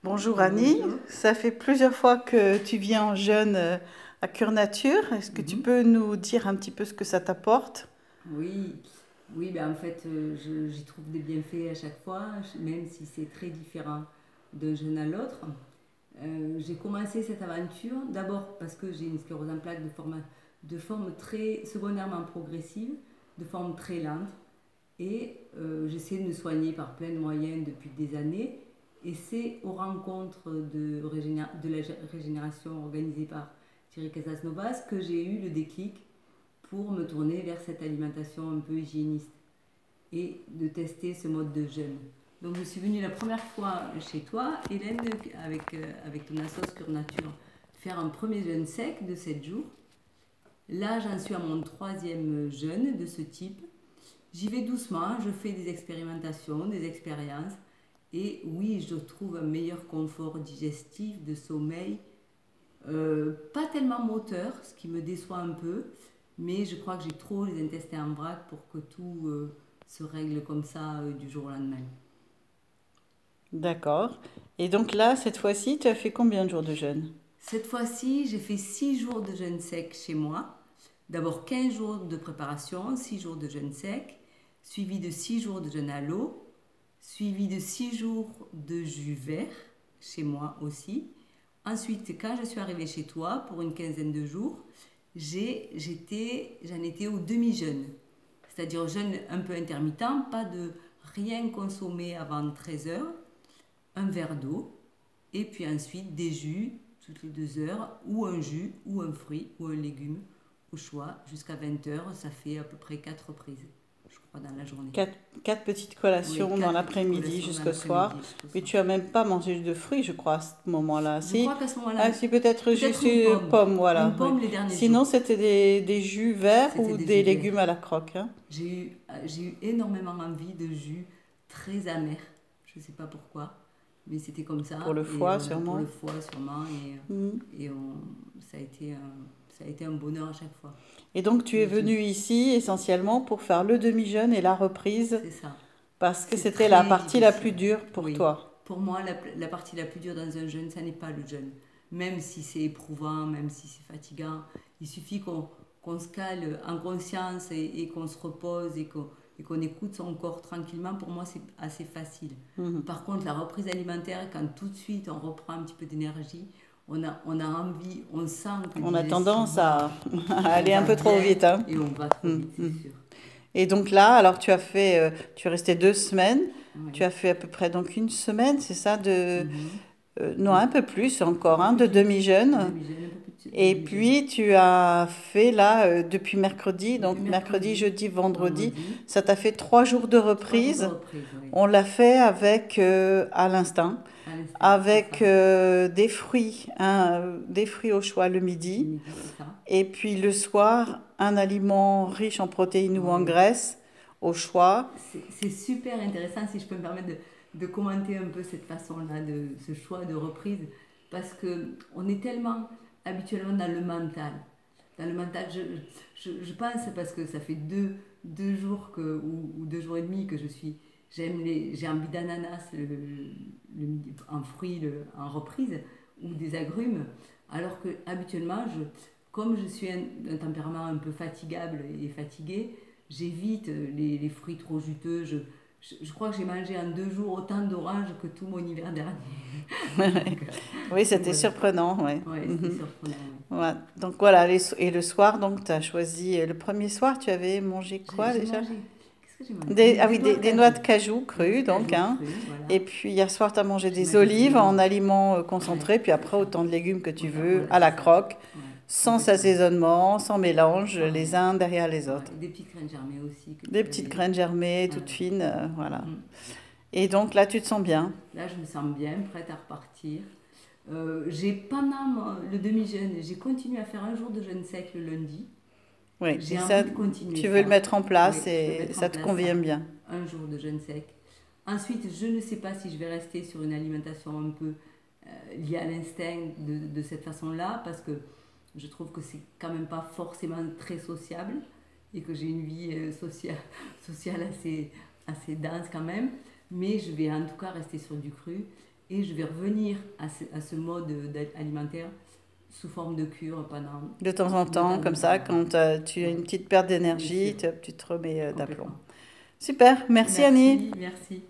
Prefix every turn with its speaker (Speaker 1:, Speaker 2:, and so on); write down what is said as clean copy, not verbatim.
Speaker 1: Bonjour Annie,
Speaker 2: Bonjour.
Speaker 1: ça fait plusieurs fois que tu viens en jeûne à Cure Nature. Est-ce que tu
Speaker 2: Mhm.
Speaker 1: peux nous dire un petit peu ce que ça t'apporte?
Speaker 2: Oui, oui, ben en fait, j'y trouve des bienfaits à chaque fois, même si c'est très différent d'un jeune à l'autre. J'ai commencé cette aventure d'abord parce que j'ai une sclérose en plaques de forme très secondairement progressive, de forme très lente, et j'essaie de me soigner par plein de moyens depuis des années. Et c'est aux rencontres de la régénération organisée par Thierry Casasnovas que j'ai eu le déclic pour me tourner vers cette alimentation un peu hygiéniste et de tester ce mode de jeûne. Donc je suis venue la première fois chez toi, Hélène, avec ton assos Cure Nature, faire un premier jeûne sec de 7 jours. Là, j'en suis à mon troisième jeûne de ce type. J'y vais doucement, je fais des expérimentations, des expériences. Et oui, je trouve un meilleur confort digestif, de sommeil, pas tellement moteur, ce qui me déçoit un peu, mais je crois que j'ai trop les intestins en vrac pour que tout se règle comme ça du jour au lendemain.
Speaker 1: D'accord. Et donc là, cette fois-ci, tu as fait combien de jours de jeûne?
Speaker 2: Cette fois-ci, j'ai fait 6 jours de jeûne sec chez moi. D'abord 15 jours de préparation, 6 jours de jeûne sec, suivi de 6 jours de jeûne à l'eau, suivi de 6 jours de jus vert chez moi aussi. Ensuite, quand je suis arrivée chez toi pour une quinzaine de jours, j'en étais au demi-jeûne, c'est-à-dire jeûne un peu intermittent, pas de rien consommer avant 13 heures, un verre d'eau, et puis ensuite des jus toutes les 2 heures, ou un jus, ou un fruit, ou un légume, au choix, jusqu'à 20 heures, ça fait à peu près 4 reprises, je crois, dans la journée.
Speaker 1: Quatre, quatre petites
Speaker 2: Oui,
Speaker 1: collations dans
Speaker 2: 4 petites
Speaker 1: l'après-midi
Speaker 2: collations dans
Speaker 1: jusqu'au soir.
Speaker 2: l'après-midi jusqu'au
Speaker 1: Mais
Speaker 2: soir.
Speaker 1: tu as même pas mangé de fruits, je crois, à ce moment-là.
Speaker 2: Je
Speaker 1: Si,
Speaker 2: crois qu'à ce moment-là,
Speaker 1: ah, si peut-être
Speaker 2: peut-être
Speaker 1: juste une pomme,
Speaker 2: une
Speaker 1: voilà. Oui.
Speaker 2: pomme les derniers jours.
Speaker 1: Sinon, c'était des jus verts
Speaker 2: C'était
Speaker 1: ou
Speaker 2: des
Speaker 1: des
Speaker 2: jus verts.
Speaker 1: légumes à la croque, hein.
Speaker 2: J'ai eu énormément envie de jus très amer. Je ne sais pas pourquoi, mais c'était comme
Speaker 1: Pour
Speaker 2: ça.
Speaker 1: le
Speaker 2: Et
Speaker 1: foie,
Speaker 2: pour le
Speaker 1: sûrement.
Speaker 2: foie sûrement.
Speaker 1: Mhm.
Speaker 2: Ça a été un bonheur à chaque fois.
Speaker 1: Et donc, tu es
Speaker 2: Le jus.
Speaker 1: venu ici essentiellement pour faire le demi-jeûne et la reprise
Speaker 2: C'est ça.
Speaker 1: parce que
Speaker 2: C'est
Speaker 1: c'était la
Speaker 2: très
Speaker 1: partie la plus
Speaker 2: difficile.
Speaker 1: dure pour
Speaker 2: Oui.
Speaker 1: toi.
Speaker 2: Pour moi, la partie la plus dure dans un jeûne, ça n'est pas le jeûne. Même si c'est éprouvant, même si c'est fatigant, il suffit qu'on se cale en conscience et qu'on se repose et qu'on écoute son corps tranquillement. Pour moi, c'est assez facile.
Speaker 1: Mhm.
Speaker 2: Par contre, la reprise alimentaire, quand tout de suite on reprend un petit peu d'énergie, on a envie, on sent que
Speaker 1: On a tendance
Speaker 2: digestivement,
Speaker 1: à
Speaker 2: on
Speaker 1: aller un
Speaker 2: va
Speaker 1: peu trop
Speaker 2: bien
Speaker 1: vite, hein.
Speaker 2: et on va trop
Speaker 1: Mhm.
Speaker 2: vite, c'est
Speaker 1: Mhm.
Speaker 2: sûr.
Speaker 1: Et donc là, alors tu es resté 2 semaines. Tu
Speaker 2: Oui.
Speaker 1: as fait à peu près donc une semaine, c'est ça,
Speaker 2: Mhm.
Speaker 1: non,
Speaker 2: Oui.
Speaker 1: un peu plus
Speaker 2: Un
Speaker 1: encore,
Speaker 2: peu
Speaker 1: hein,
Speaker 2: plus
Speaker 1: de
Speaker 2: d'une
Speaker 1: demi-jeûne.
Speaker 2: demi-jeune, un peu plus de
Speaker 1: Et
Speaker 2: demi-jeune.
Speaker 1: puis tu as fait là depuis mercredi,
Speaker 2: Depuis
Speaker 1: donc mercredi,
Speaker 2: mercredi,
Speaker 1: jeudi, vendredi,
Speaker 2: vendredi,
Speaker 1: ça t'a fait 3 jours de
Speaker 2: 3 jours de
Speaker 1: reprise.
Speaker 2: reprise, oui.
Speaker 1: On l'a fait avec, à l'instinct,
Speaker 2: À l'instinct, c'est
Speaker 1: avec
Speaker 2: ça.
Speaker 1: des fruits, hein, des fruits au choix le
Speaker 2: Le
Speaker 1: midi,
Speaker 2: midi, c'est ça.
Speaker 1: et puis le soir, un aliment riche en protéines ou en
Speaker 2: Oui.
Speaker 1: graisses au choix.
Speaker 2: C'est super intéressant, si je peux me permettre de commenter un peu cette façon-là, de ce choix de reprise, parce que on est tellement habituellement dans le mental. Dans le mental, je pense, parce que ça fait deux jours ou 2 jours et demi que j'ai envie d'ananas en fruits en reprise, ou des agrumes, alors que habituellement, comme je suis un tempérament un peu fatigable et fatigué, j'évite les fruits trop juteux. Je crois que j'ai mangé en 2 jours autant d'oranges que tout mon hiver dernier. Donc,
Speaker 1: Oui,
Speaker 2: donc
Speaker 1: c'était
Speaker 2: voilà.
Speaker 1: surprenant, ouais.
Speaker 2: Ouais, c'était
Speaker 1: Mhm.
Speaker 2: surprenant. Ouais.
Speaker 1: Ouais. Donc voilà, et le soir, donc tu as choisi, le premier soir, tu avais mangé quoi
Speaker 2: J'ai
Speaker 1: déjà?
Speaker 2: mangé. Qu'est-ce que j'ai mangé?
Speaker 1: Ah
Speaker 2: Des
Speaker 1: oui,
Speaker 2: noix de
Speaker 1: des noix
Speaker 2: cajou.
Speaker 1: de cajou
Speaker 2: Des noix de
Speaker 1: crues, donc,
Speaker 2: cajou
Speaker 1: hein.
Speaker 2: crues,
Speaker 1: Et
Speaker 2: voilà.
Speaker 1: puis hier soir, tu as mangé
Speaker 2: J'ai
Speaker 1: des
Speaker 2: mangé des
Speaker 1: olives en
Speaker 2: olives.
Speaker 1: aliments
Speaker 2: Ouais,
Speaker 1: concentrés, puis
Speaker 2: c'est
Speaker 1: après
Speaker 2: ça.
Speaker 1: autant de légumes que tu
Speaker 2: Autant,
Speaker 1: veux,
Speaker 2: voilà,
Speaker 1: à
Speaker 2: c'est
Speaker 1: la
Speaker 2: ça.
Speaker 1: croque,
Speaker 2: Ouais,
Speaker 1: sans
Speaker 2: complètement.
Speaker 1: assaisonnement, sans mélange, les
Speaker 2: Pareil.
Speaker 1: uns derrière les
Speaker 2: Ouais.
Speaker 1: autres.
Speaker 2: Et des petites graines germées aussi que
Speaker 1: Des
Speaker 2: tu
Speaker 1: petites
Speaker 2: avais.
Speaker 1: graines germées, toutes
Speaker 2: Voilà.
Speaker 1: fines, voilà.
Speaker 2: Mm.
Speaker 1: Et donc là, tu te sens bien.
Speaker 2: Là, je me sens bien, prête à repartir. Pendant le demi-jeûne, j'ai continué à faire un jour de jeûne sec le lundi.
Speaker 1: Oui, et
Speaker 2: J'ai
Speaker 1: ça,
Speaker 2: envie de continuer
Speaker 1: tu veux le
Speaker 2: ça.
Speaker 1: mettre en
Speaker 2: Oui,
Speaker 1: place
Speaker 2: je veux
Speaker 1: et
Speaker 2: mettre en
Speaker 1: ça te
Speaker 2: place
Speaker 1: convient
Speaker 2: ça.
Speaker 1: bien.
Speaker 2: Un jour de jeûne sec. Ensuite, je ne sais pas si je vais rester sur une alimentation un peu liée à l'instinct de cette façon-là, parce que je trouve que c'est quand même pas forcément très sociable et que j'ai une vie sociale assez dense quand même. Mais je vais en tout cas rester sur du cru et je vais revenir à ce mode alimentaire sous forme de cure pendant
Speaker 1: De temps en
Speaker 2: de
Speaker 1: temps,
Speaker 2: temps
Speaker 1: comme
Speaker 2: en
Speaker 1: ça,
Speaker 2: temps.
Speaker 1: quand tu as
Speaker 2: Ouais,
Speaker 1: une petite perte
Speaker 2: bien sûr,
Speaker 1: d'énergie, tu te remets d'aplomb.
Speaker 2: complètement.
Speaker 1: Super, merci Annie.
Speaker 2: Merci, merci.